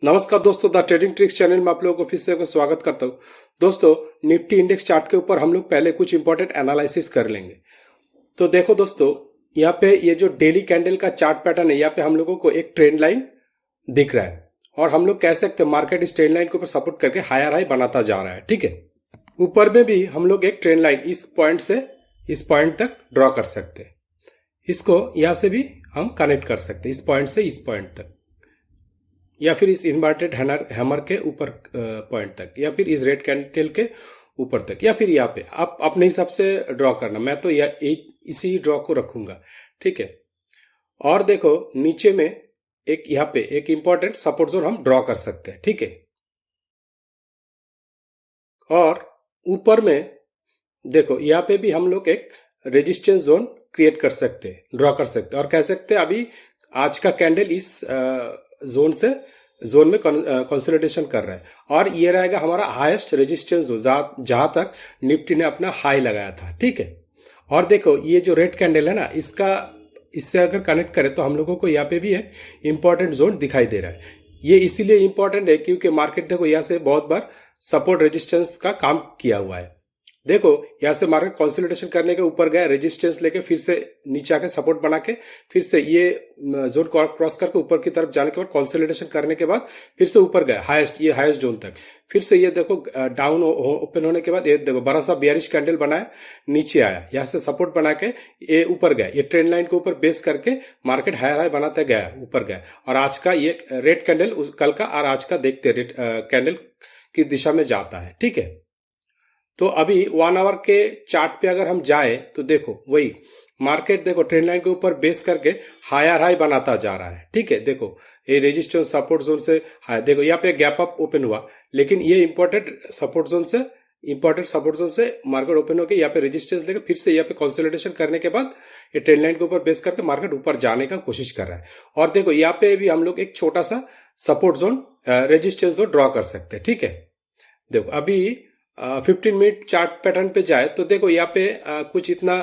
नमस्कार दोस्तों, the trading tricks channel में आप लोगों को फिर से स्वागत करता हूं। दोस्तों, निफ्टी इंडेक्स चार्ट के ऊपर हम लोग पहले कुछ इंपॉर्टेंट एनालिसिस कर लेंगे। तो देखो दोस्तों, यहाँ पे ये जो डेली कैंडल का चार्ट पैटर्न है, यहाँ पे हम लोगों को एक ट्रेंड लाइन दिख रहा है और हम लोग कह सकते हैं मार्केट इस ट्रेंड लाइन के ऊपर सपोर्ट करके हायर हाई बनाता जा रहा है। ठीक है, ऊपर में भी हम लोग एक ट्रेंड लाइन इस पॉइंट से इस पॉइंट तक ड्रॉ कर सकते हैं। इसको यहां से भी हम कनेक्ट कर सकते हैं, इस पॉइंट से इस पॉइंट तक, या फिर इस इन्वर्टेड हैमर के ऊपर पॉइंट तक, या फिर इस रेड कैंडल के ऊपर तक, या फिर यहाँ पे आप अपने हिसाब से ड्रॉ करना। मैं तो इसी ड्रॉ को रखूंगा। ठीक है, और देखो नीचे में एक यहाँ पे एक इंपॉर्टेंट सपोर्ट जोन हम ड्रॉ कर सकते हैं। ठीक है, और ऊपर में देखो यहाँ पे भी हम लोग एक रेजिस्टेंस जोन क्रिएट कर सकते हैं, ड्रॉ कर सकते हैं, और कह सकते हैं अभी आज का कैंडल इस जोन में कंसोलिडेशन कर रहा है और ये रहेगा हमारा हाईएस्ट रेजिस्टेंस जोन जहां तक निफ्टी ने अपना हाई लगाया था। ठीक है, और देखो ये जो रेड कैंडल है ना, इससे अगर कनेक्ट करें तो हम लोगों को यहाँ पे भी एक इंपॉर्टेंट जोन दिखाई दे रहा है। ये इसीलिए इंपॉर्टेंट है क्योंकि मार्केट देखो यहाँ से बहुत बार सपोर्ट रेजिस्टेंस का काम किया हुआ है। देखो यहां से मार्केट कंसोलिडेशन करने के ऊपर गया, रेजिस्टेंस लेके फिर से नीचे आके सपोर्ट बना के फिर से ये जोन क्रॉस करके ऊपर की तरफ जाने के बाद कंसोलिडेशन करने के बाद फिर से ऊपर गया हाईएस्ट जोन तक। फिर से ये देखो डाउन ओपन होने के बाद ये देखो बड़ा सा बेयरिश कैंडल बनाया, नीचे आया, यहां से सपोर्ट बना के ये ऊपर गया। ये ट्रेंड लाइन के ऊपर बेस करके मार्केट हायर हाई बनाते गया, ऊपर गया। और आज का ये रेड कैंडल कल का और आज का देखते रेड कैंडल किस दिशा में जाता है। ठीक है, तो अभी 1 आवर के चार्ट पे अगर हम जाए तो देखो वही मार्केट देखो ट्रेंड लाइन के ऊपर बेस करके हायर हाई बनाता जा रहा है। ठीक है, देखो ये रेजिस्टेंस सपोर्ट जोन से हाई, देखो यहाँ पे गैप अप ओपन हुआ, लेकिन ये इंपॉर्टेंट सपोर्ट जोन से मार्केट ओपन होकर यहाँ पे रेजिस्टेंस लेकर फिर से यहाँ पे कंसोलिडेशन करने के बाद ये ट्रेंड लाइन के ऊपर बेस करके मार्केट ऊपर जाने का कोशिश कर रहा है। और देखो यहाँ पे भी हम लोग एक छोटा सा support zone resistance zone draw कर सकते हैं। ठीक है, देखो अभी 15 मिनट चार्ट पैटर्न पे जाए तो देखो यहाँ पे कुछ इतना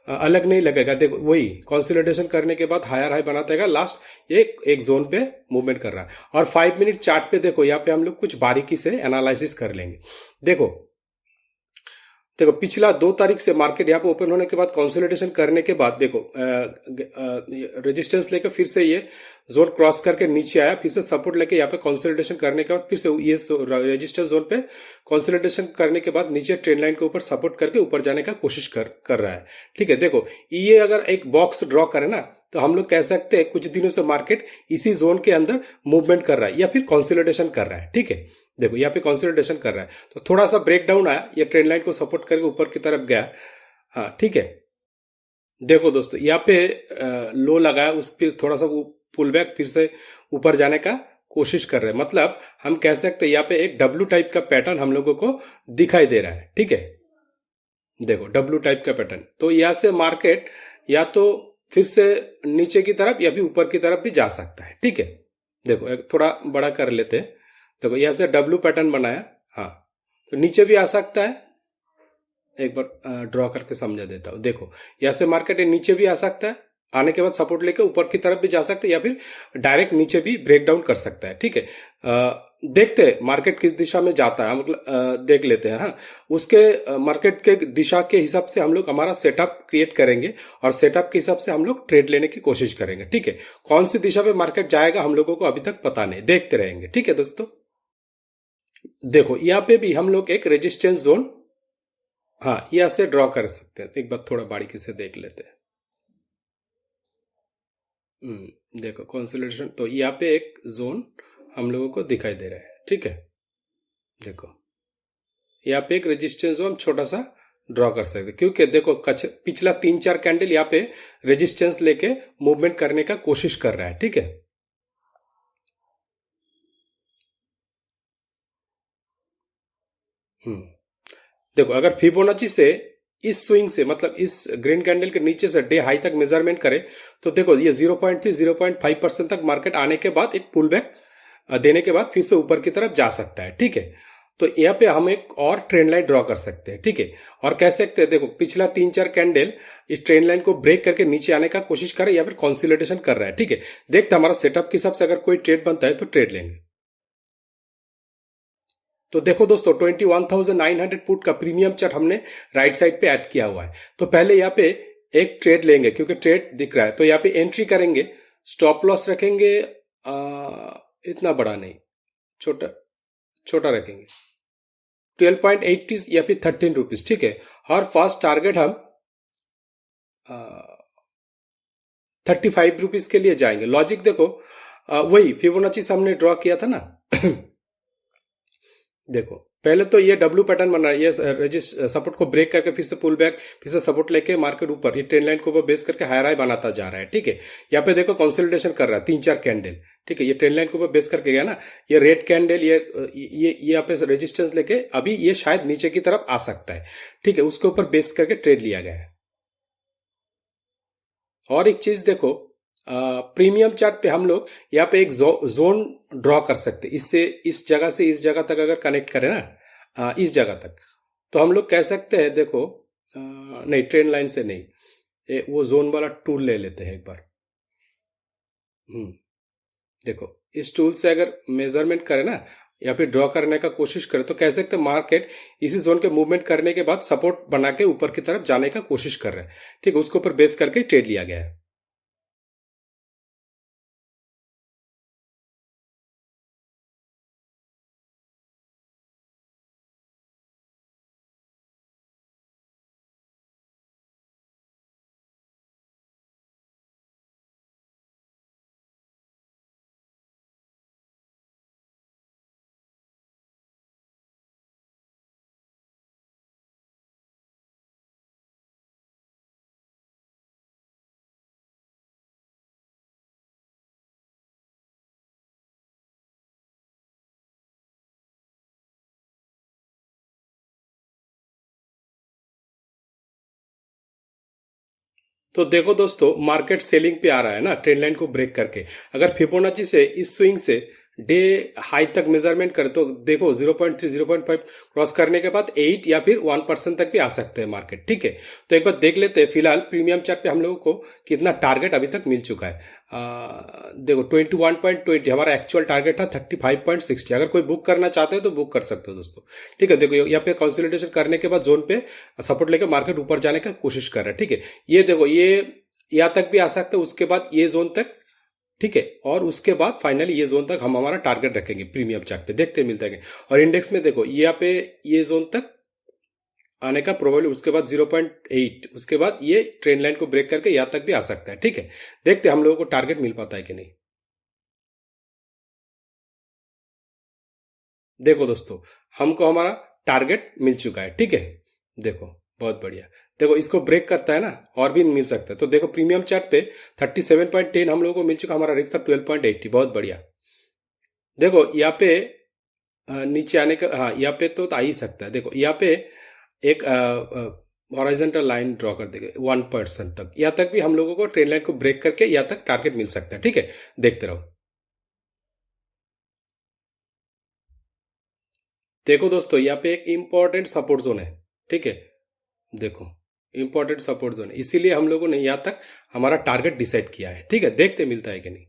अलग नहीं लगेगा। देखो वही कंसोलिडेशन करने के बाद हायर हाई बनाता है, लास्ट एक जोन पे मूवमेंट कर रहा है। और 5 मिनट चार्ट पे देखो यहाँ पे हम लोग कुछ बारीकी से एनालिसिस कर लेंगे। देखो पिछला 2 तारीख से मार्केट यहाँ पे ओपन होने के बाद कंसोलिडेशन करने के बाद देखो रेजिस्टेंस लेकर फिर से ये जोन क्रॉस करके नीचे आया, फिर से सपोर्ट लेके यहाँ पे कंसोलिडेशन करने के बाद फिर से ये रेजिस्टेंस जोन पे कंसोलिडेशन करने के बाद नीचे ट्रेंड लाइन के ऊपर सपोर्ट करके ऊपर जाने का कोशिश कर रहा है। ठीक है, देखो ये अगर एक बॉक्स ड्रॉ करे ना तो हम लोग कह सकते हैं कुछ दिनों से मार्केट इसी जोन के अंदर मूवमेंट कर रहा है या फिर कंसोलिडेशन कर रहा है। ठीक है, देखो यहाँ पे कंसोलिडेशन कर रहा है तो थोड़ा सा ब्रेक डाउन आया, ये ट्रेंड लाइन को सपोर्ट करके ऊपर की तरफ गया। हाँ ठीक है, देखो दोस्तों यहाँ पे लो लगाया, उस पर थोड़ा सा पुल बैक फिर से ऊपर जाने का कोशिश कर रहे हैं। मतलब हम कह सकते हैं यहाँ पे एक डब्ल्यू टाइप का पैटर्न हम लोगों को दिखाई दे रहा है। ठीक है, देखो डब्ल्यू टाइप का पैटर्न, तो यहाँ से मार्केट या तो फिर से नीचे की तरफ या भी ऊपर की तरफ भी जा सकता है। ठीक है, देखो एक थोड़ा बड़ा कर लेते हैं। देखो यहाँ से डब्ल्यू पैटर्न बनाया, हाँ तो नीचे भी आ सकता है। एक बार ड्रॉ करके समझा देता हूं। देखो यहाँ से मार्केट नीचे भी आ सकता है, आने के बाद सपोर्ट लेके ऊपर की तरफ भी जा सकते हैं या फिर डायरेक्ट नीचे भी ब्रेक डाउन कर सकता है। ठीक है, देखते हैं मार्केट किस दिशा में जाता है, मतलब देख लेते हैं। हाँ, उसके मार्केट के दिशा के हिसाब से हम लोग हमारा सेटअप क्रिएट करेंगे और सेटअप के हिसाब से हम लोग ट्रेड लेने की कोशिश करेंगे। ठीक है, कौन सी दिशा में मार्केट जाएगा हम लोगों को अभी तक पता नहीं, देखते रहेंगे। ठीक है दोस्तों, देखो यहाँ पे भी हम लोग एक रेजिस्टेंस जोन हाँ यहाँ से ड्रॉ कर सकते हैं। एक बार थोड़ा बारीकी से देख लेते हैं। देखो कंसोलिडेशन, तो यहाँ पे एक जोन हम लोगों को दिखाई दे रहा है। ठीक है, देखो यहाँ पे एक रेजिस्टेंस जोन छोटा सा ड्रॉ कर सकते हैं क्योंकि देखो पिछला 3-4 कैंडल यहाँ पे रेजिस्टेंस लेके मूवमेंट करने का कोशिश कर रहा है। ठीक है, देखो अगर फिबोनाची से इस स्विंग से, मतलब इस ग्रीन कैंडल के नीचे से डे हाई तक मेजरमेंट करें तो देखो ये 0.5% तक मार्केट आने के बाद एक पुल बैक देने के बाद फिर से ऊपर की तरफ जा सकता है। ठीक है, तो यहाँ पे हम एक और ट्रेंड लाइन ड्रॉ कर सकते हैं। ठीक है, और कह सकते हैं देखो पिछला 3-4 कैंडल इस ट्रेंड लाइन को ब्रेक करके नीचे आने का कोशिश कर रहा है या फिर कंसोलिडेशन कर रहा है। ठीक है, देखते हमारा सेटअप के हिसाब से अगर कोई ट्रेड बनता है तो ट्रेड लेंगे। तो देखो दोस्तों 21,900 पुट का प्रीमियम चार्ट हमने राइट साइड पे ऐड किया हुआ है। तो पहले यहाँ पे एक ट्रेड लेंगे क्योंकि ट्रेड दिख रहा है, तो यहाँ पे एंट्री करेंगे, स्टॉप लॉस रखेंगे इतना बड़ा नहीं, छोटा छोटा रखेंगे 12.80 या फिर 13 रुपीज, ठीक है। और फर्स्ट टारगेट हम 35 रुपीज के लिए जाएंगे। लॉजिक देखो वही फिबोनाची से हमने ड्रॉ किया था ना देखो पहले तो ये डब्ल्यू पैटर्न बना है, ये सपोर्ट को ब्रेक करके फिर से पुल बैक, फिर से सपोर्ट लेके मार्केट ऊपर, ये ट्रेंड लाइन को ऊपर बेस करके हायर हाई बनाता जा रहा है, ठीक है। यहाँ पे देखो कंसोलिडेशन कर रहा है 3-4 कैंडल, ठीक है। ये ट्रेंड लाइन को ऊपर बेस करके गया ना, ये रेड कैंडल, ये यहाँ पे रेजिस्टेंस लेके अभी ये शायद नीचे की तरफ आ सकता है, ठीक है। उसके ऊपर बेस करके ट्रेड लिया गया है। और एक चीज देखो, प्रीमियम चार्ट पे हम लोग यहाँ पे एक जोन ड्रॉ कर सकते, इससे इस जगह से इस जगह तक अगर कनेक्ट करें ना, इस जगह तक, तो हम लोग कह सकते हैं देखो नहीं ट्रेंड लाइन से नहीं, वो जोन वाला टूल ले लेते हैं एक बार। देखो इस टूल से अगर मेजरमेंट करें ना या फिर ड्रॉ करने का कोशिश करें तो कह सकते हैं मार्केट इसी जोन के मूवमेंट करने के बाद सपोर्ट बना के ऊपर की तरफ जाने का कोशिश कर रहे हैं, ठीक है। उसके ऊपर बेस करके ट्रेड लिया गया है। तो देखो दोस्तों मार्केट सेलिंग पे आ रहा है ना ट्रेंड लाइन को ब्रेक करके। अगर फिबोनाची से इस स्विंग से डे हाई तक मेजरमेंट करें तो देखो 0.3 0.5 क्रॉस करने के बाद 8 या फिर 1% तक भी आ सकते हैं मार्केट, ठीक है। तो एक बार देख लेते हैं फिलहाल प्रीमियम चार्ट पे हम लोगों को कितना टारगेट अभी तक मिल चुका है। देखो 21.20 हमारा एक्चुअल टारगेट था 35.60। अगर कोई बुक करना चाहते हो तो बुक कर सकते हो दोस्तों, ठीक है। देखो यहाँ पे कंसोलिडेशन करने के बाद जोन पे सपोर्ट लेकर मार्केट ऊपर जाने का कोशिश कर रहा है, ठीक है। ये देखो ये यहाँ तक भी आ सकता है, उसके बाद ये जोन तक, ठीक है। और उसके बाद फाइनली ये जोन तक हम हमारा टारगेट रखेंगे प्रीमियम चार्ट पे, देखते मिलता है। और इंडेक्स में देखो यहाँ पे ये जोन तक आने का प्रोबेबली, उसके बाद 0.8, उसके बाद ये ट्रेंड लाइन को ब्रेक करके यहाँ तक भी आ सकता है, ठीक है। देखते हम लोगों को टारगेट मिल पाता है कि नहीं। देखो दोस्तों हमको हमारा टारगेट मिल चुका है, ठीक है। देखो बहुत बढ़िया, देखो इसको ब्रेक करता है ना और भी मिल सकता है। तो देखो प्रीमियम चार्ट पे 37.10 हम लोगों को मिल चुका, हमारा रिस्क था 12.80, बहुत बढ़िया। देखो यहाँ पे नीचे आने का, हाँ यहाँ पे तो आ ही सकता है। देखो यहाँ पे एक हॉरिजॉन्टल लाइन ड्रॉ कर देंगे 1% तक, यहाँ तक भी हम लोगों को ट्रेंड लाइन को ब्रेक करके यहाँ तक टारगेट मिल सकता है, ठीक है। देखते रहो। देखो दोस्तों यहाँ पे एक इंपॉर्टेंट सपोर्ट जोन है, ठीक है। देखो इंपॉर्टेंट सपोर्ट जोन है, इसीलिए हम लोगों ने यहाँ तक हमारा टारगेट डिसाइड किया है, ठीक है। देखते मिलता है कि नहीं।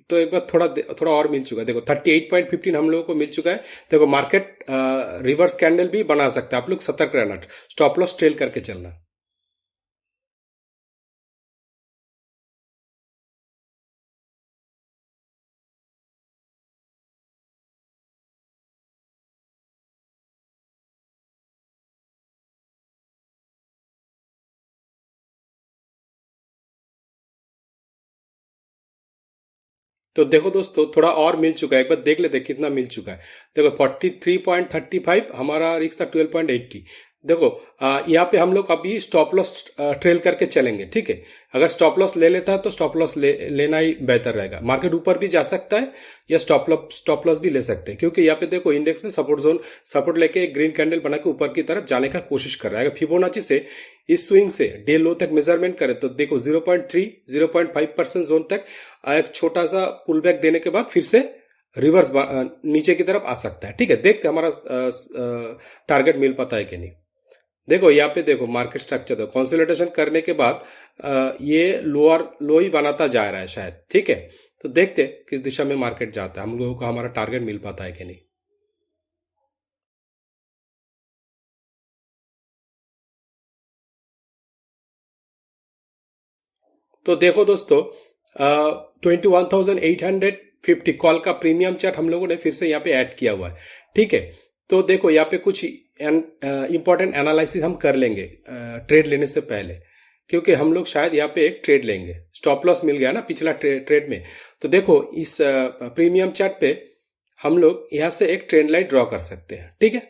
तो एक बार थोड़ा थोड़ा और मिल चुका है। देखो 38.15 हम लोगों को मिल चुका है। देखो मार्केट रिवर्स कैंडल भी बना सकता है, आप लोग सतर्क रहना, स्टॉप लॉस ट्रेल करके चलना। तो देखो दोस्तों थोड़ा और मिल चुका है, एक बार देख लेते कितना मिल चुका है। देखो 43.35 हमारा रिस्क था 12.80। देखो यहाँ पे हम लोग अभी स्टॉप लॉस ट्रेल करके चलेंगे, ठीक है। अगर स्टॉप लॉस ले लेता है तो स्टॉप लॉस लेना ही बेहतर रहेगा। मार्केट ऊपर भी जा सकता है या स्टॉप लॉस भी ले सकते हैं, क्योंकि यहाँ पे देखो इंडेक्स में सपोर्ट जोन, सपोर्ट लेके एक ग्रीन कैंडल बना के ऊपर की तरफ जाने का कोशिश कर रहा है। अगर फिबोनाची से इस स्विंग से डे लो तक मेजरमेंट करें तो देखो 0.3 0.5% जोन तक एक छोटा सा पुल बैक देने के बाद फिर से रिवर्स नीचे की तरफ आ सकता है, ठीक है। देखते हमारा टारगेट मिल पाता है कि नहीं। देखो यहाँ पे देखो मार्केट स्ट्रक्चर देखो, कंसोलिडेशन करने के बाद ये लोअर लो ही बनाता जा रहा है शायद, ठीक है। तो देखते किस दिशा में मार्केट जाता है, हम लोगों को हमारा टारगेट मिल पाता है कि नहीं। तो देखो दोस्तों, 21,850 कॉल का प्रीमियम चार्ट हम लोगों ने फिर से यहाँ पे ऐड किया हुआ है, ठीक है। तो देखो यहाँ पे कुछ इंपॉर्टेंट एनालिसिस हम कर लेंगे ट्रेड लेने से पहले, क्योंकि हम लोग शायद यहाँ पे एक ट्रेड लेंगे। स्टॉप लॉस मिल गया ना पिछला ट्रेड में। तो देखो इस प्रीमियम चार्ट पे हम लोग यहाँ से एक ट्रेंड लाइन ड्रॉ कर सकते हैं, ठीक है।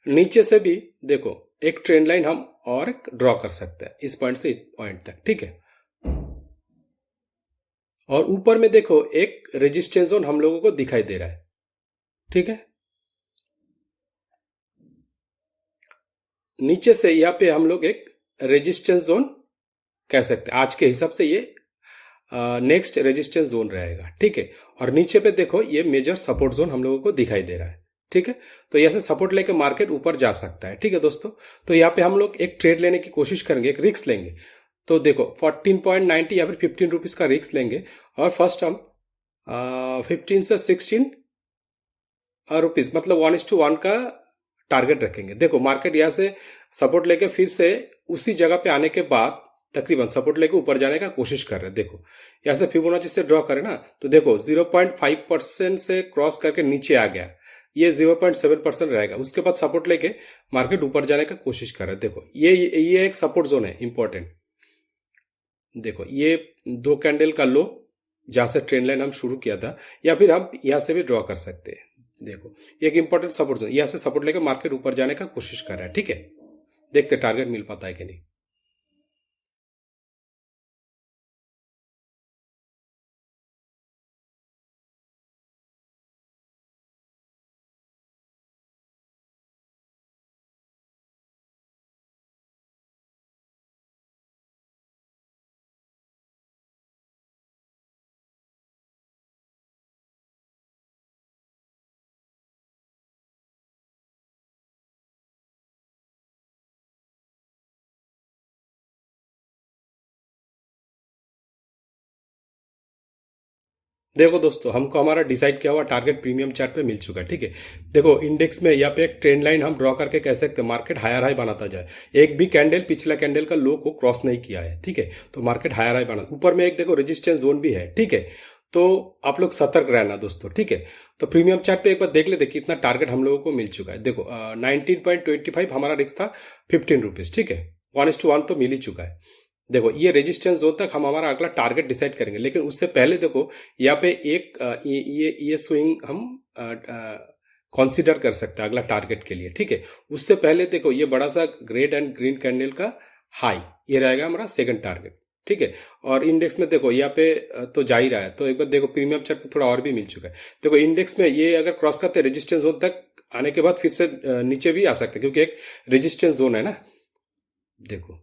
नीचे से भी देखो एक ट्रेंड लाइन हम और ड्रॉ कर सकते हैं इस पॉइंट से इस पॉइंट तक, ठीक है। और ऊपर में देखो एक रेजिस्टेंस जोन हम लोगों को दिखाई दे रहा है, ठीक है। नीचे से यहाँ पे हम लोग एक रेजिस्टेंस जोन कह सकते हैं, आज के हिसाब से ये नेक्स्ट रेजिस्टेंस जोन रहेगा, ठीक है। और नीचे पे देखो ये मेजर सपोर्ट जोन हम लोगों को दिखाई दे रहा है, ठीक है। तो यहाँ से सपोर्ट लेके मार्केट ऊपर जा सकता है, ठीक है दोस्तों। तो यहाँ पे हम लोग एक ट्रेड लेने की कोशिश करेंगे, एक रिस्क लेंगे। तो देखो 14.90 या फिर 15 रुपीज का रिस्क लेंगे, और फर्स्ट हम 15 से 16 रुपीज मतलब 1:1 का टारगेट रखेंगे। देखो मार्केट यहाँ से सपोर्ट लेके फिर से उसी जगह पे आने के बाद तकरीबन सपोर्ट लेके ऊपर जाने का कोशिश कर रहे हैं। देखो यहाँ से फिबोनाची से ड्रॉ करें ना, तो देखो 0.5% से क्रॉस करके नीचे आ गया, ये 0.7% रहेगा। उसके बाद सपोर्ट लेके मार्केट ऊपर जाने का कोशिश कर रहे हैं। देखो ये एक सपोर्ट जोन है इंपॉर्टेंट। देखो ये 2 कैंडल का लो जहां से ट्रेंड लाइन हम शुरू किया था, या फिर हम यहां से भी ड्रॉ कर सकते हैं। देखो एक इंपॉर्टेंट सपोर्ट जोन, यहां से सपोर्ट लेकर मार्केट ऊपर जाने का कोशिश कर रहा है, ठीक है। देखते टारगेट मिल पाता है कि नहीं। देखो दोस्तों, हमको हमारा डिसाइड किया हुआ टारगेट प्रीमियम चार्ट पे मिल चुका है, ठीक है। देखो इंडेक्स में यहाँ पे एक ट्रेंड लाइन हम ड्रॉ करके कह सकते हैं मार्केट हायर हाई बनाता जाए। एक भी कैंडल पिछला कैंडल का लो को क्रॉस नहीं किया है, ठीक है। तो मार्केट हायर हाई बना, ऊपर में एक देखो रेजिस्टेंस जोन भी है, ठीक है। तो आप लोग सतर्क रहना दोस्तों, ठीक है। तो प्रीमियम चार्ट पे एक बार देख लेते कितना टारगेट हम लोगों को मिल चुका है। देखो 19.25 हमारा रिस्क था 15 रुपीज, ठीक है। 1:1 तो मिल ही चुका है। देखो ये रेजिस्टेंस जोन तक हम हमारा अगला टारगेट डिसाइड करेंगे, लेकिन उससे पहले देखो यहाँ पे एक ये स्विंग हम कंसीडर कर सकते हैं अगला टारगेट के लिए, ठीक है। उससे पहले देखो ये बड़ा सा रेड एंड ग्रीन कैंडल का हाई, ये रहेगा हमारा सेकंड टारगेट, ठीक है। और इंडेक्स में देखो यहाँ पे तो जा ही रहा है, तो एक बार देखो प्रीमियम चार्ट पे थोड़ा और भी मिल चुका है। देखो इंडेक्स में ये अगर क्रॉस करते हैं रेजिस्टेंस जोन तक आने के बाद फिर से नीचे भी आ सकते हैं, क्योंकि एक रेजिस्टेंस जोन है ना। देखो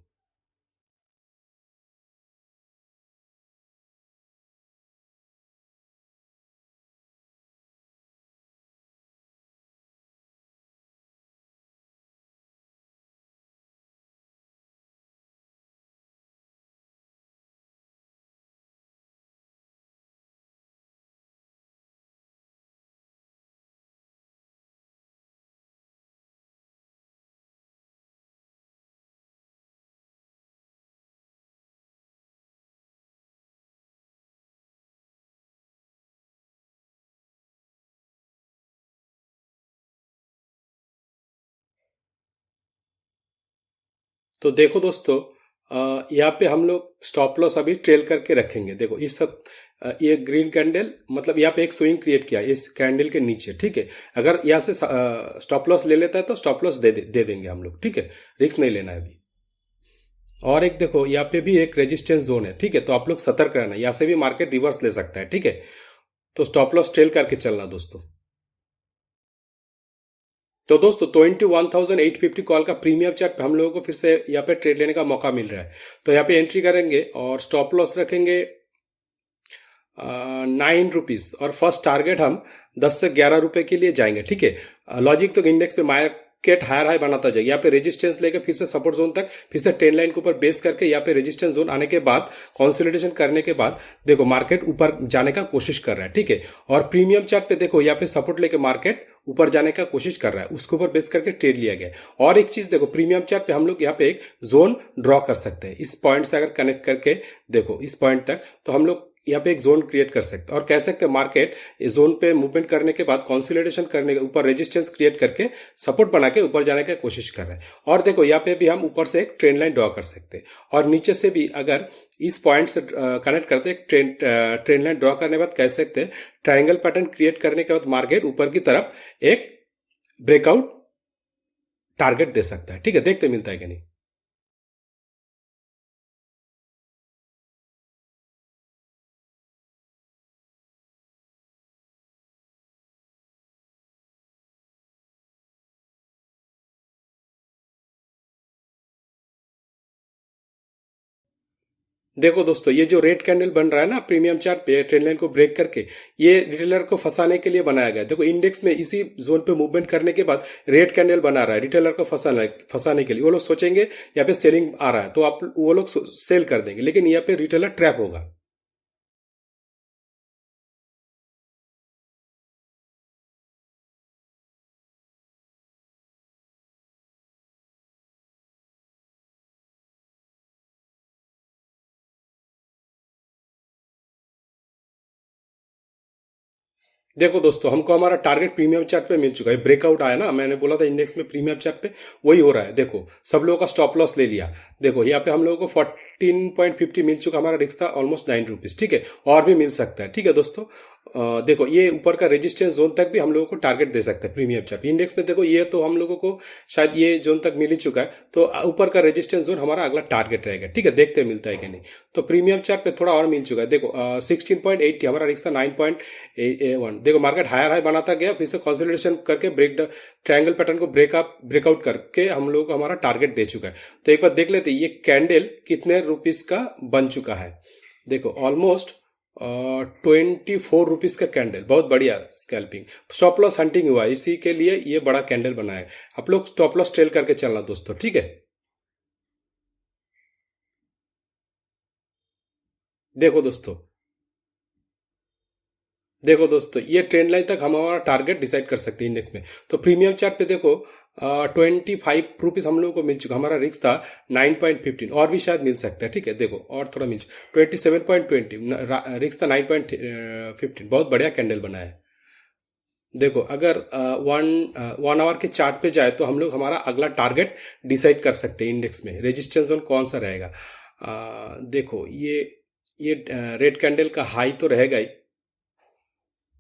तो देखो दोस्तों, यहाँ पे हम लोग स्टॉप लॉस अभी ट्रेल करके रखेंगे। देखो इस सब ये ग्रीन कैंडल मतलब यहाँ पे एक स्विंग क्रिएट किया इस कैंडल के नीचे, ठीक है। अगर यहाँ से स्टॉप लॉस ले लेता है तो स्टॉप लॉस दे देंगे हम लोग, ठीक है। रिस्क नहीं लेना है अभी। और एक देखो यहाँ पे भी एक रेजिस्टेंस जोन है, ठीक है। तो आप लोग सतर्क रहना, यहाँ से भी मार्केट रिवर्स ले सकता है, ठीक है। तो स्टॉप लॉस ट्रेल करके चलना दोस्तों। तो दोस्तों 21,850 कॉल का प्रीमियम चार्ट पे हम लोगों को फिर से यहाँ पे ट्रेड लेने का मौका मिल रहा है। तो यहाँ पे एंट्री करेंगे और स्टॉप लॉस रखेंगे 9 रुपीज, और फर्स्ट टारगेट हम 10 से 11 रुपए के लिए जाएंगे, ठीक है। लॉजिक तो इंडेक्स में मार्केट हायर हाई बनाता जाएगा, यहाँ पे रेजिस्टेंस लेके फिर से सपोर्ट जोन तक, फिर से ट्रेंड लाइन के ऊपर बेस करके यहाँ पे रेजिस्टेंस जोन आने के बाद कंसोलिडेशन करने के बाद देखो मार्केट ऊपर जाने का कोशिश कर रहा है, ठीक है। और प्रीमियम चार्ट पे देखो यहाँ पे सपोर्ट लेके मार्केट ऊपर जाने का कोशिश कर रहा है, उसके ऊपर बेस करके ट्रेड लिया गया है। और एक चीज देखो, प्रीमियम चार्ट पे हम लोग यहाँ पे एक जोन ड्रॉ कर सकते हैं, इस पॉइंट से अगर कनेक्ट करके देखो इस पॉइंट तक, तो हम लोग यहाँ पे एक जोन क्रिएट कर सकते हैं और कह सकते हैं मार्केट इस जोन पे मूवमेंट करने के बाद कंसोलिडेशन करने के ऊपर रेजिस्टेंस क्रिएट करके सपोर्ट बना के ऊपर जाने की कोशिश कर रहे हैं। और देखो यहाँ पे भी हम ऊपर से एक ट्रेंड लाइन ड्रॉ कर सकते हैं और नीचे से भी अगर इस पॉइंट से कनेक्ट करते हैं ट्रेंड लाइन ड्रॉ करने के बाद कह सकते हैं ट्राइंगल पैटर्न क्रिएट करने के बाद मार्केट ऊपर की तरफ एक ब्रेकआउट टारगेट दे सकता है, ठीक है। देखते मिलता है कि नहीं। देखो दोस्तों, ये जो रेड कैंडल बन रहा है ना प्रीमियम चार्ट पे ट्रेंड लाइन को ब्रेक करके, ये रिटेलर को फंसाने के लिए बनाया गया है। देखो इंडेक्स में इसी जोन पे मूवमेंट करने के बाद रेड कैंडल बना रहा है रिटेलर को फंसाने के लिए। वो लोग सोचेंगे यहाँ पे सेलिंग आ रहा है तो आप वो लोग सेल कर देंगे, लेकिन यहाँ पे रिटेलर ट्रैप होगा। देखो दोस्तों, हमको हमारा टारगेट प्रीमियम चार्ट पे मिल चुका है, ब्रेकआउट आया ना, मैंने बोला था इंडेक्स में प्रीमियम चार्ट पे वही हो रहा है। देखो सब लोगों का स्टॉप लॉस ले लिया, देखो यहाँ पे हम लोगों को 14.50 मिल चुका, हमारा रिस्क था ऑलमोस्ट 9 रुपीज, ठीक है। और भी मिल सकता है, ठीक है दोस्तों। देखो ये ऊपर का रेजिस्टेंस जोन तक भी हम लोगों को टारगेट दे सकते हैं प्रीमियम चार्ट इंडेक्स में। देखो ये तो हम लोगों को शायद ये जोन तक मिल ही चुका है, तो ऊपर का रेजिस्टेंस जोन हमारा अगला टारगेट रहेगा, ठीक है। देखते मिलता है कि नहीं। तो प्रीमियम चार्ट पे थोड़ा और मिल चुका है। देखो 16.80 हमारा रिस्क था 9.1। देखो मार्केट हायर हाई बनाता गया, फिर से कंसोलिडेशन करके ट्रायंगल पैटर्न को ब्रेकआउट करके हम लोग को हमारा टारगेट दे चुका है। तो एक बार देख लेते ये कैंडल कितने रुपीस का बन चुका है। देखो ऑलमोस्ट 24 रुपीज का कैंडल, बहुत बढ़िया स्कैल्पिंग। स्टॉप लॉस हंटिंग हुआ, इसी के लिए ये बड़ा कैंडल बना है। आप लोग स्टॉप लॉस ट्रेल करके चलना दोस्तों, ठीक है। देखो दोस्तों, ये ट्रेंड लाइन तक हम हमारा टारगेट डिसाइड कर सकते हैं इंडेक्स में। तो प्रीमियम चार्ट पे देखो 25 रुपीज हम लोगों को मिल चुका, हमारा रिस्क था 9.15, और भी शायद मिल सकता है, ठीक है। देखो और थोड़ा मिल चुका 27.20, रिस्क था 9.15, बहुत बढ़िया कैंडल बना है। देखो अगर वन आवर के चार्ट पे जाए तो हम लोग हमारा अगला टारगेट डिसाइड कर सकते हैं इंडेक्स में, रेजिस्टेंस जोन कौन सा रहेगा। देखो ये रेड कैंडल का हाई तो रहेगा ही,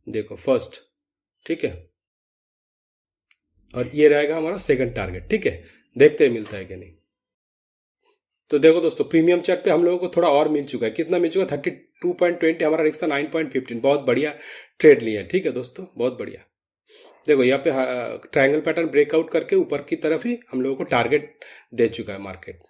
देखो फर्स्ट, ठीक है। और ये रहेगा हमारा सेकंड टारगेट, ठीक है। देखते हैं मिलता है कि नहीं। तो देखो दोस्तों, प्रीमियम चार्ट पे हम लोगों को थोड़ा और मिल चुका है। कितना मिल चुका है? 32.20, हमारा रिस्क था 9.15, बहुत बढ़िया ट्रेड लिया, ठीक है दोस्तों, बहुत बढ़िया। देखो यहाँ पे ट्रायंगल पैटर्न ब्रेकआउट करके ऊपर की तरफ ही हम लोगों को टारगेट दे चुका है मार्केट।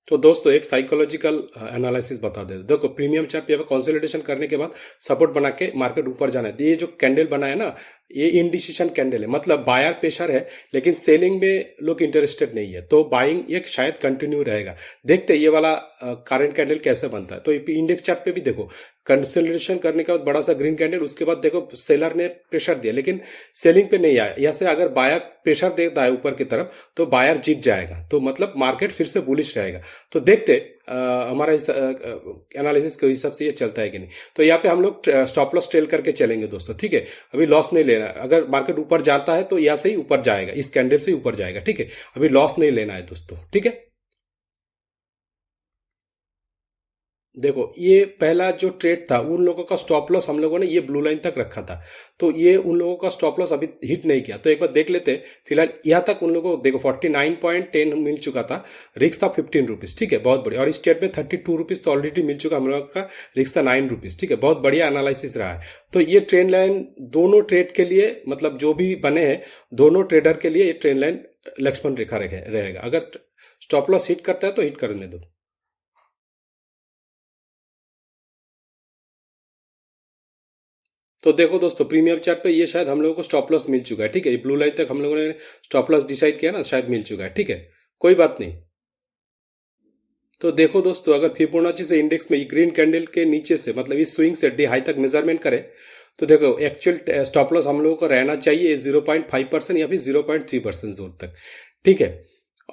तो दोस्तों एक साइकोलॉजिकल एनालिसिस बता दे। देखो प्रीमियम चार्ट पे कंसोलिडेशन करने के बाद सपोर्ट बना के मार्केट ऊपर जाना है। ये जो कैंडल बना है ना, ये इनडिसीजन कैंडल है, मतलब बायर प्रेशर है लेकिन सेलिंग में लोग इंटरेस्टेड नहीं है, तो बाइंग एक शायद कंटिन्यू रहेगा। देखते ये वाला करंट कैंडल कैसे बनता है। तो इंडेक्स चार्ट पे भी देखो कंसोलिडेशन करने के बाद बड़ा सा ग्रीन कैंडल, उसके बाद देखो सेलर ने प्रेशर दिया लेकिन सेलिंग पे नहीं आया। यहाँ से अगर बायर प्रेशर देता है ऊपर की तरफ तो बायर जीत जाएगा, तो मतलब मार्केट फिर से बुलिश रहेगा। तो देखते हमारा इस एनालिसिस के हिसाब से ये चलता है कि नहीं। तो यहाँ पे हम लोग स्टॉप लॉस ट्रेल करके चलेंगे दोस्तों, ठीक है। अभी लॉस नहीं लेना है, अगर मार्केट ऊपर जाता है तो यहाँ से ही ऊपर जाएगा, इस कैंडल से ही ऊपर जाएगा, ठीक है। अभी लॉस नहीं लेना है दोस्तों, ठीक है। देखो ये पहला जो ट्रेड था उन लोगों का स्टॉप लॉस हम लोगों ने ये ब्लू लाइन तक रखा था, तो ये उन लोगों का स्टॉप लॉस अभी हिट नहीं किया, तो एक बार देख लेते हैं। फिलहाल यहाँ तक उन लोगों को देखो 49.10 मिल चुका था, रिक्स था 15 रुपीज, ठीक है, बहुत बढ़िया। और इस ट्रेड में 32 रुपीज तो ऑलरेडी मिल चुका हम लोगों का, रिक्स था 9 रुपीज, ठीक है, बहुत बढ़िया एनालिसिस रहा है। तो ये ट्रेंड लाइन दोनों ट्रेड के लिए, मतलब जो भी बने हैं दोनों ट्रेडर के लिए ये ट्रेंड लाइन लक्ष्मण रेखा रहेगा। अगर स्टॉप लॉस हिट करता है तो हिट करने दो। तो देखो दोस्तों, प्रीमियम चार्ट पे ये शायद हम लोगों को स्टॉप लॉस मिल चुका है, ठीक है, ये ब्लू लाइन तक हम लोगों ने स्टॉप लॉस डिसाइड किया ना, शायद मिल चुका है, ठीक है, कोई बात नहीं। तो देखो दोस्तों, अगर फिबोनाची से इंडेक्स में ग्रीन कैंडल के नीचे से, मतलब इस स्विंग से डे हाई तक मेजरमेंट करें, तो देखो एक्चुअल स्टॉप लॉस हम लोगों को रहना चाहिए 0.5% या फिर 0.3% जोन तक, ठीक है।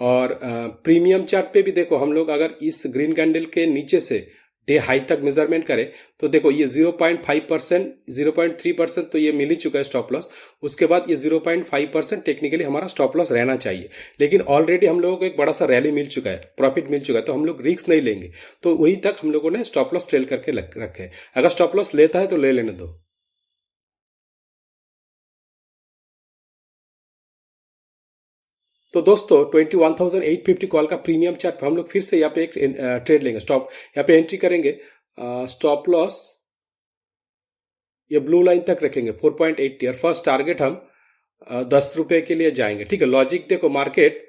और प्रीमियम चार्ट पे भी देखो हम लोग अगर इस ग्रीन कैंडल के नीचे से डे हाई तक मेजरमेंट करें, तो देखो ये 0.5%, 0.3% तो ये मिल ही चुका है स्टॉप लॉस। उसके बाद ये 0.5% टेक्निकली हमारा स्टॉप लॉस रहना चाहिए, लेकिन ऑलरेडी हम लोगों को एक बड़ा सा रैली मिल चुका है, प्रॉफिट मिल चुका है, तो हम लोग रिस्क नहीं लेंगे। तो वही तक हम लोगों ने स्टॉप लॉस ट्रेल करके रखे हैं। अगर स्टॉप लॉस लेता है तो ले लेने दो। तो दोस्तों 21,850 कॉल का प्रीमियम चार्ट पर हम लोग फिर से यहाँ पे एक ट्रेड लेंगे, स्टॉप यहाँ पे एंट्री करेंगे। स्टॉप लॉस ये ब्लू लाइन तक रखेंगे 4.80, और फर्स्ट टारगेट हम 10 रुपए के लिए जाएंगे, ठीक है। लॉजिक देखो, मार्केट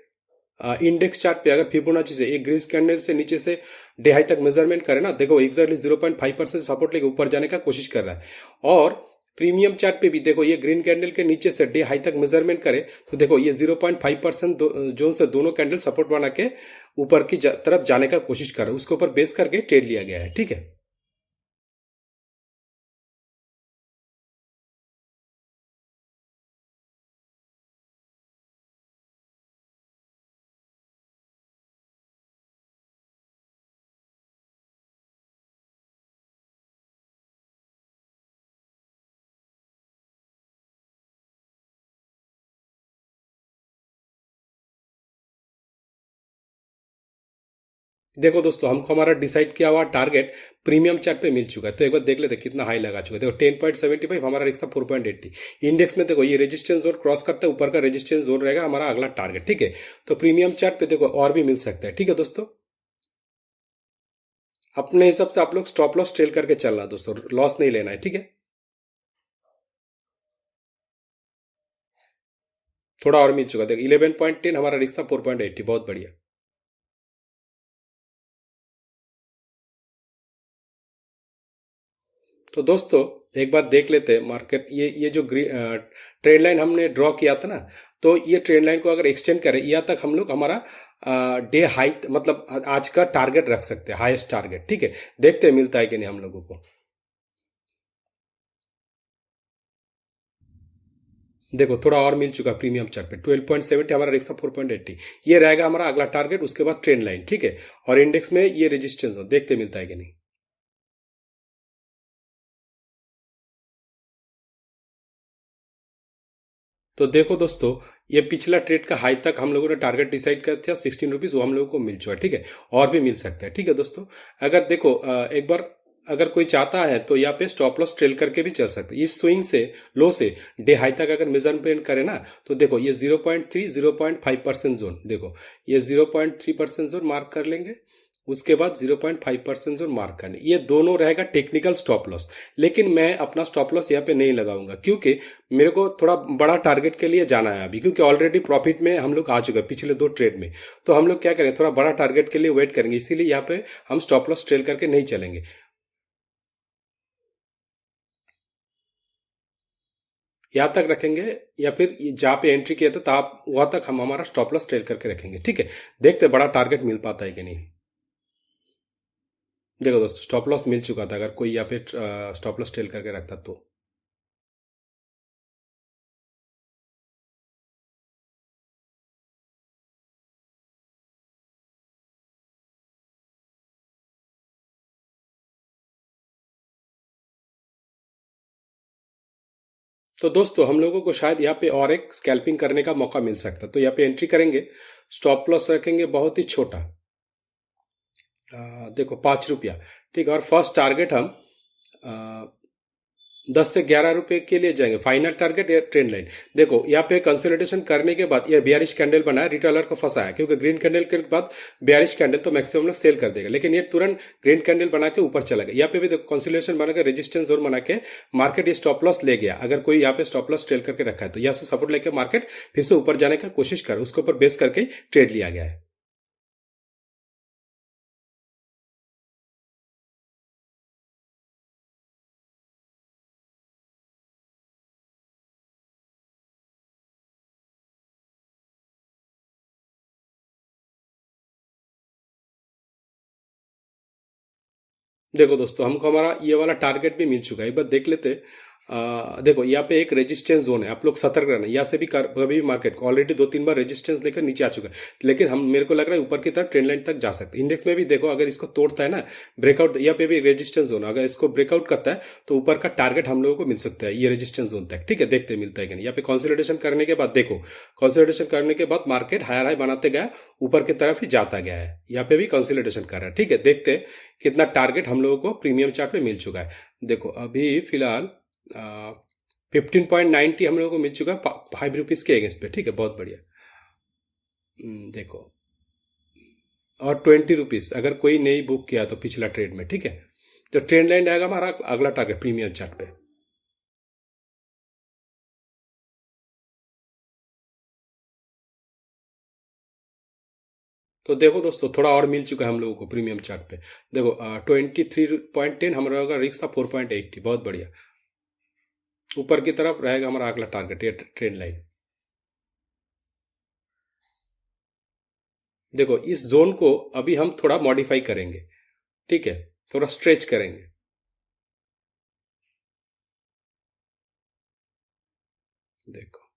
इंडेक्स चार्ट पे अगर फिबोनाची से एक ग्रीस कैंडल से नीचे से डे हाई तक मेजरमेंट करें ना, देखो एग्जैक्टली 0.5% सपोर्ट लेके ऊपर जाने का कोशिश कर रहा है। और प्रीमियम चार्ट पे भी देखो ये ग्रीन कैंडल के नीचे से डे हाई तक मेजरमेंट करे, तो देखो ये 0.5% जोन से दोनों कैंडल सपोर्ट बना के ऊपर की तरफ जाने का कोशिश कर रहा है, उसके ऊपर बेस करके ट्रेड लिया गया है, ठीक है। देखो दोस्तों, हमको हमारा डिसाइड किया हुआ टारगेट प्रीमियम चार्ट पे मिल चुका है, तो एक बार देख लेते हैं कितना हाई लगा चुका है। देखो 10.75, हमारा रिक्स था 4.80। इंडेक्स में देखो ये रेजिस्टेंस जोन क्रॉस करता है, ऊपर का रेजिस्टेंस जोन रहेगा हमारा अगला टारगेट, ठीक है। तो प्रीमियम चार्ट पे देखो और भी मिल सकता है, ठीक है दोस्तों। अपने हिसाब से आप लोग स्टॉप लॉस ट्रेल करके चलना दोस्तों, लॉस नहीं लेना है, ठीक है। थोड़ा और मिल चुका है, देखो 11.10, हमारा रिक्स था 4.80, बहुत बढ़िया। तो दोस्तों एक बार देख लेते हैं मार्केट, ये जो ट्रेंड लाइन हमने ड्रॉ किया था ना, तो ये ट्रेंड लाइन को अगर एक्सटेंड करें यहाँ तक हम लोग हमारा डे हाई, मतलब आज का टारगेट रख सकते हैं, हाईएस्ट टारगेट, ठीक है। देखते हैं मिलता है कि नहीं हम लोगों को। देखो थोड़ा और मिल चुका प्रीमियम चार्ट पे 12.70, हमारा रिक्स था 4.80, ये रहेगा हमारा अगला टारगेट, उसके बाद ट्रेंड लाइन, ठीक है। और इंडेक्स में ये रेजिस्टेंस हो, देखते मिलता है कि नहीं। तो देखो दोस्तों, ये पिछला ट्रेड का हाई तक हम लोगों ने टारगेट डिसाइड किया था 16 रुपीज, वो हम लोगों को मिल चुका है, ठीक है। और भी मिल सकता है, ठीक है दोस्तों। अगर देखो एक बार अगर कोई चाहता है तो यहाँ पे स्टॉप लॉस ट्रेल करके भी चल सकते हैं। इस स्विंग से लो से डे हाई तक अगर मेजरमेंट करें ना, तो देखो ये 0.3 0.5% जोन, देखो ये 0.3% जोन मार्क कर लेंगे, उसके बाद 0.5% जोन मार्क करने, ये दोनों रहेगा टेक्निकल स्टॉप लॉस। लेकिन मैं अपना स्टॉप लॉस यहाँ पे नहीं लगाऊंगा, क्योंकि मेरे को थोड़ा बड़ा टारगेट के लिए जाना है अभी, क्योंकि ऑलरेडी प्रॉफिट में हम लोग आ चुके हैं पिछले दो ट्रेड में। तो हम लोग क्या करें, थोड़ा बड़ा टारगेट के लिए वेट करेंगे, इसीलिए यहाँ पे हम स्टॉप लॉस ट्रेल करके नहीं चलेंगे। यहाँ तक रखेंगे, या फिर जहाँ पे एंट्री किया था वहां तक हम हमारा स्टॉप लॉस ट्रेल करके रखेंगे, ठीक है। देखते बड़ा टारगेट मिल पाता है कि नहीं। देखो दोस्तों, स्टॉप लॉस मिल चुका था, अगर कोई यहाँ पे स्टॉप लॉस ट्रेल करके रखता तो। तो दोस्तों हम लोगों को शायद यहाँ पे और एक स्कैल्पिंग करने का मौका मिल सकता, तो यहाँ पे एंट्री करेंगे, स्टॉप लॉस रखेंगे बहुत ही छोटा, देखो 5 रुपया, ठीक है। और फर्स्ट टारगेट हम 10 से 11 रुपए के लिए जाएंगे, फाइनल टारगेट या ट्रेंड लाइन। देखो यहाँ पे कंसोलिडेशन करने के बाद ये बेयरिश कैंडल बना है, रिटेलर को फंसाया, क्योंकि ग्रीन कैंडल के बाद बेयरिश कैंडल तो मैक्सिमम लोग सेल कर देगा, लेकिन ये तुरंत ग्रीन कैंडल बना के ऊपर चला गया। यहाँ पे भी देखो कंसोलिडेशन बना के रेजिस्टेंस जोन बना के मार्केट ये स्टॉप लॉस ले गया। अगर कोई यहाँ पे स्टॉप लॉस ट्रेल करके रखा है तो यहाँ से सपोर्ट लेके मार्केट फिर से ऊपर जाने का कोशिश कर, उसके ऊपर बेस करके ट्रेड लिया गया है। देखो दोस्तों, हमको हमारा ये वाला टारगेट भी मिल चुका है, एक बार देख लेते। देखो यहाँ पे एक रेजिस्टेंस जोन है, आप लोग सतर्क रहना। यहाँ से भी कभी भी मार्केट को ऑलरेडी 2-3 बार रेजिस्टेंस लेकर नीचे आ चुका है, लेकिन हम मेरे को लग रहा है ऊपर की तरफ ट्रेंड लाइन तक जा सकते हैं। इंडेक्स में भी देखो, अगर इसको तोड़ता है ना, ब्रेकआउट, यहाँ पे भी रेजिस्टेंस जोन, अगर इसको ब्रेकआउट करता है तो ऊपर का टारगेट हम लोगों को मिल सकता है ये रेजिस्टेंस जोन तक। ठीक है, देखते हैं मिलता है कि नहीं। यहाँ पे कंसोलिडेशन करने के बाद देखो, कंसोलिडेशन करने के बाद मार्केट हायर हाई बनाते गया, ऊपर की तरफ ही जाता गया है। यहाँ पे भी कंसोलिडेशन कर रहा है। ठीक है, देखते हैं कितना टारगेट हम लोगों को प्रीमियम चार्ट पे मिल चुका है। देखो अभी फिलहाल 15.90 हम लोगों को मिल चुका है ₹5 के अगेंस्ट पे। ठीक है, बहुत बढ़िया। देखो, और ₹20 अगर कोई नहीं बुक किया तो पिछला ट्रेड में। ठीक है, तो ट्रेंड लाइन रहेगा हमारा अगला टारगेट प्रीमियम चार्ट पे। तो देखो दोस्तों, थोड़ा और मिल चुका है हम लोगों को प्रीमियम चार्ट पे। देखो 23.10 हम लोगों का रिस्क था, 4.80, बहुत बढ़िया। ऊपर की तरफ रहेगा हमारा अगला टारगेट ये ट्रेंड लाइन। देखो इस जोन को अभी हम थोड़ा मॉडिफाई करेंगे। ठीक है, थोड़ा स्ट्रेच करेंगे। देखो,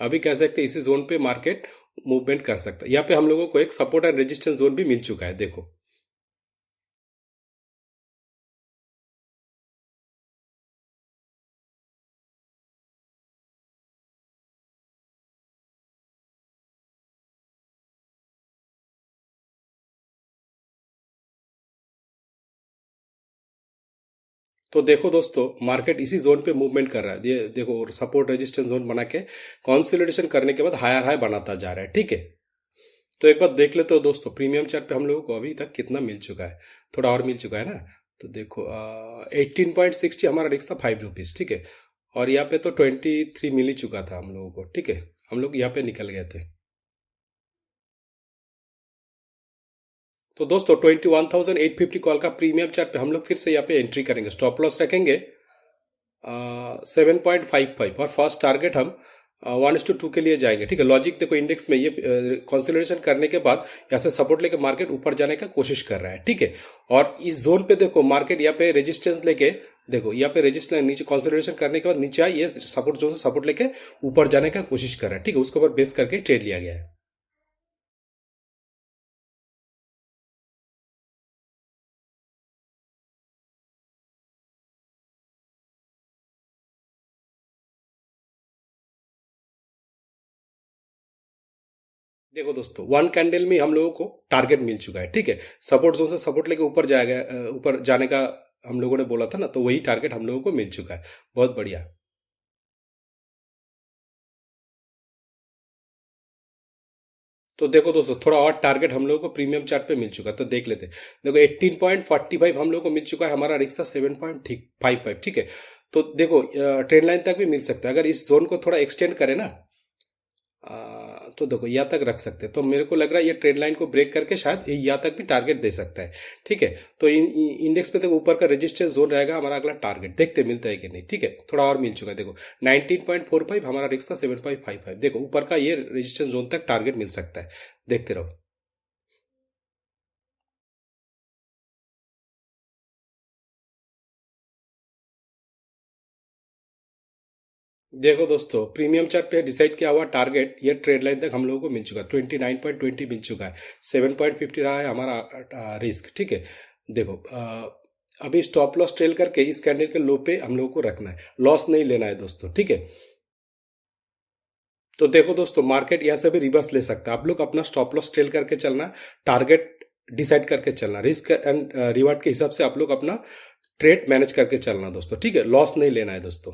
अभी कह सकते हैं इसी जोन पे मार्केट मूवमेंट कर सकता है। यहाँ पे हम लोगों को एक सपोर्ट एंड रेजिस्टेंस जोन भी मिल चुका है। देखो, तो देखो दोस्तों, मार्केट इसी जोन पे मूवमेंट कर रहा है। ये देखो, सपोर्ट रेजिस्टेंस जोन बना के कंसोलिडेशन करने के बाद हायर हाई बनाता जा रहा है। ठीक है, तो एक बार देख लेते हो दोस्तों, प्रीमियम चार्ट पे हम लोगों को अभी तक कितना मिल चुका है। थोड़ा और मिल चुका है ना। तो देखो 18.60 हमारा रिस्क था ₹5। ठीक है, और यहाँ पे तो 23 मिल ही चुका था हम लोगों को। ठीक है, हम लोग यहाँ पे निकल गए थे। तो दोस्तों 21,850 कॉल का प्रीमियम चार्ट पे हम लोग फिर से यहाँ पे एंट्री करेंगे। स्टॉप लॉस रखेंगे 7.55, और फर्स्ट टारगेट हम 1:2 के लिए जाएंगे। ठीक है, लॉजिक देखो, इंडेक्स में ये कंसोलिडेशन करने के बाद यहाँ से सपोर्ट लेके मार्केट ऊपर जाने का कोशिश कर रहा है। ठीक है, और इस जोन पे देखो मार्केट यहाँ पे रेजिस्टेंस लेके, देखो यहाँ पे रेजिस्टेंस नीचे कंसोलिडेशन करने के बाद नीचे ये सपोर्ट जोन से सपोर्ट लेके ऊपर जाने का कोशिश कर रहा है। ठीक है, उसके ऊपर बेस करके ट्रेड लिया गया है। देखो दोस्तों, वन कैंडल में हम लोगों को टारगेट मिल चुका है। ठीक है, सपोर्ट जोन से सपोर्ट लेके ऊपर जाएगा, ऊपर जाने का हम लोगों ने बोला था ना, तो वही टारगेट हम लोगों को मिल चुका है। बहुत बढ़िया। तो देखो दोस्तों, थोड़ा और टारगेट हम लोगों को प्रीमियम चार्ट पे मिल चुका है, तो देख लेते हैं। देखो 18.45 हम लोगों को मिल चुका है, हमारा रिस्क था 7.55। ठीक है, तो देखो ट्रेंड लाइन तक भी मिल सकता है। अगर इस जोन को थोड़ा एक्सटेंड करें ना, तो देखो यहाँ तक रख सकते हैं। तो मेरे को लग रहा है ये ट्रेंड लाइन को ब्रेक करके शायद यहाँ तक भी टारगेट दे सकता है। ठीक है, तो इंडेक्स पे देखो ऊपर का रेजिस्टेंस जोन रहेगा हमारा अगला टारगेट। देखते मिलता है कि नहीं। ठीक है, थोड़ा और मिल चुका है। देखो 19.45 हमारा रिस्क था 7.55। देखो ऊपर का ये रेजिस्टेंस जोन तक टारगेट मिल सकता है। देखते रहो। देखो दोस्तों, प्रीमियम चार्ट पे डिसाइड किया हुआ टारगेट ये ट्रेड लाइन तक हम लोगों को मिल चुका है। 29.20 मिल चुका है। 7.50 रहा है हमारा रिस्क। ठीक है, देखो अभी स्टॉप लॉस ट्रेल करके इस कैंडल के लो पे हम लोगों को रखना है, लॉस नहीं लेना है दोस्तों। ठीक है, तो देखो दोस्तों, मार्केट यहाँ से भी रिवर्स ले सकता है। आप लोग अपना स्टॉप लॉस ट्रेल करके चलना, टारगेट डिसाइड करके चलना, रिस्क एंड रिवार्ड के हिसाब से आप लोग अपना ट्रेड मैनेज करके चलना दोस्तों, ठीक है। लॉस नहीं लेना है दोस्तों।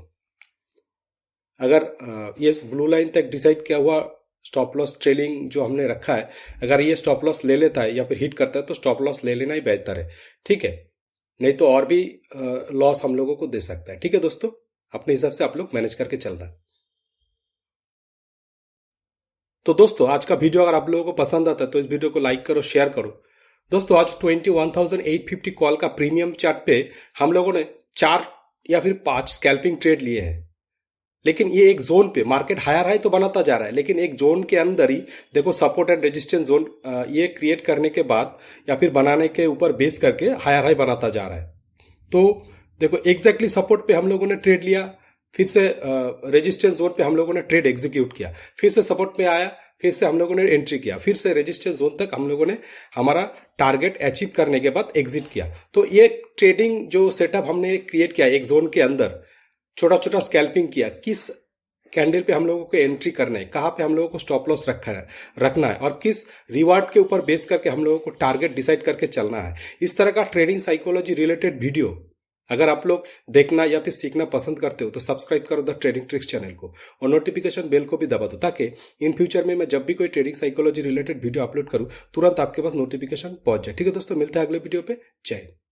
अगर ये ब्लू लाइन तक डिसाइड किया हुआ स्टॉप लॉस ट्रेलिंग जो हमने रखा है, अगर ये स्टॉप लॉस ले लेता है या फिर हिट करता है तो स्टॉप लॉस ले लेना ही बेहतर है, ठीक है। नहीं तो और भी लॉस हम लोगों को दे सकता है, ठीक है दोस्तों। अपने हिसाब से आप लोग मैनेज करके चलना। तो दोस्तों आज का वीडियो अगर आप लोगों को पसंद आता है तो इस वीडियो को लाइक करो, शेयर करो। दोस्तों आज 21,850 कॉल का प्रीमियम चार्ट पे हम लोगों ने 4 या फिर 5 स्कैल्पिंग ट्रेड लिए हैं। लेकिन ये एक जोन पे मार्केट हायर हाई तो बनाता जा रहा है, लेकिन एक जोन के अंदर ही देखो सपोर्ट एंड रेजिस्टेंस जोन ये क्रिएट करने के बाद या फिर बनाने के ऊपर बेस करके हायर हाई बनाता जा रहा है। तो देखो एग्जैक्टली सपोर्ट पे हम लोगों ने ट्रेड लिया, फिर से रेजिस्टेंस जोन पे हम लोगों ने ट्रेड एग्जीक्यूट किया, फिर से सपोर्ट पे आया, फिर से हम लोगों ने एंट्री किया, फिर से रेजिस्टेंस जोन तक हम लोगों ने हमारा टारगेट अचीव करने के बाद एग्जिट किया। तो ये ट्रेडिंग जो सेटअप हमने क्रिएट किया एक जोन के अंदर, छोटा छोटा स्कैल्पिंग किया, किस कैंडल पे हम लोगों को एंट्री करना है, कहाँ पे हम लोगों को स्टॉप लॉस रखना है और किस रिवार्ड के ऊपर बेस करके हम लोगों को टारगेट डिसाइड करके चलना है। इस तरह का ट्रेडिंग साइकोलॉजी रिलेटेड वीडियो अगर आप लोग देखना या फिर सीखना पसंद करते हो तो सब्सक्राइब करो द ट्रेडिंग ट्रिक्स चैनल को और नोटिफिकेशन बेल को भी दबा दो, ताकि इन फ्यूचर में मैं जब भी कोई trading psychology related video upload करूं तुरंत आपके पास नोटिफिकेशन पहुंच जाए, ठीक है दोस्तों। मिलते हैं अगले वीडियो पे। जय हिंद।